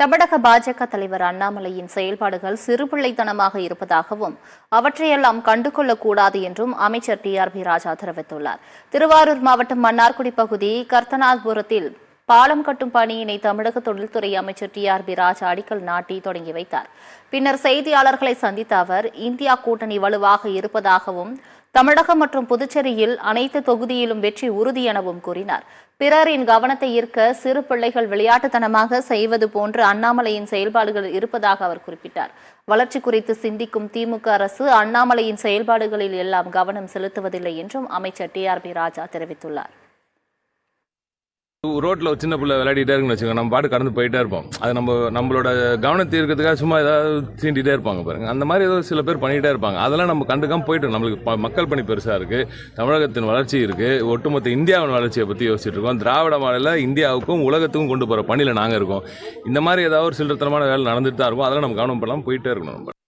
தமிழக பாஜக தலைவர் அண்ணாமலையின் செயல்பாடுகள் சிறுபிள்ளைத்தனமாக இருப்பதாகவும் அவற்றையெல்லாம் கண்டுகொள்ளக்கூடாது என்றும் அமைச்சர் டி.ஆர்.பி. ராஜா தெரிவித்துள்ளார். திருவாரூர் மாவட்டம் மன்னார்குடி பகுதி கர்த்தனாபுரத்தில் பாலம் கட்டும் பணியினை தமிழக தொழில்துறை அமைச்சர் டி.ஆர்.பி. ராஜா அடிக்கல் நாட்டி தொடங்கி வைத்தார். பின்னர் செய்தியாளர்களை சந்தித்த அவர், இந்தியா கூட்டணி வலுவாக இருப்பதாகவும் தமிழகம் மற்றும் புதுச்சேரியில் அனைத்து தொகுதியிலும் வெற்றி உறுதி எனவும் கூறினார். பிறரின் கவனத்தை ஈர்க்க சிறு பிள்ளைகள் விளையாட்டுத்தனமாக செய்வது போன்று அண்ணாமலையின் செயல்பாடுகள் இருப்பதாக அவர் குறிப்பிட்டார். வளர்ச்சி குறித்து சிந்திக்கும் திமுக அரசு அண்ணாமலையின் செயல்பாடுகளில் எல்லாம் கவனம் செலுத்துவதில்லை என்றும் அமைச்சர் டி.ஆர்.பி. ராஜா தெரிவித்துள்ளார். ரோட்டில் ஒரு சின்ன பிள்ளை விளையாடிட்டே இருக்குன்னு வச்சுக்கோங்க, நம்ம பாட்டு கடந்து போயிட்டே இருப்போம். அது நம்மளோட கவனத்தை இருக்கிறதுக்காக சும்மா ஏதாவது சீண்டிகிட்டே இருப்பாங்க பாருங்க. அந்த மாதிரி ஏதோ சில பேர் பண்ணிகிட்டே இருப்பாங்க. அதெல்லாம் நம்ம கண்டுக்காம போயிட்டு நம்மளுக்கு மக்கள் பணி பெருசாக இருக்குது, தமிழகத்தின் வளர்ச்சி இருக்குது, ஒட்டுமொத்த இந்தியாவின் வளர்ச்சியை பற்றி யோசிச்சுட்டு இருக்கோம். திராவிட மாடல இந்தியாவுக்கும் உலகத்துக்கும் கொண்டு போகிற பணியில் நாங்கள் இருக்கோம். இந்த மாதிரி ஏதாவது ஒரு சில்லறத்தனமான வேலை நடந்துட்டு தான் இருக்கும். அதெல்லாம் நம்ம கவனம் பண்ணாமல் போயிட்டே இருக்கணும்.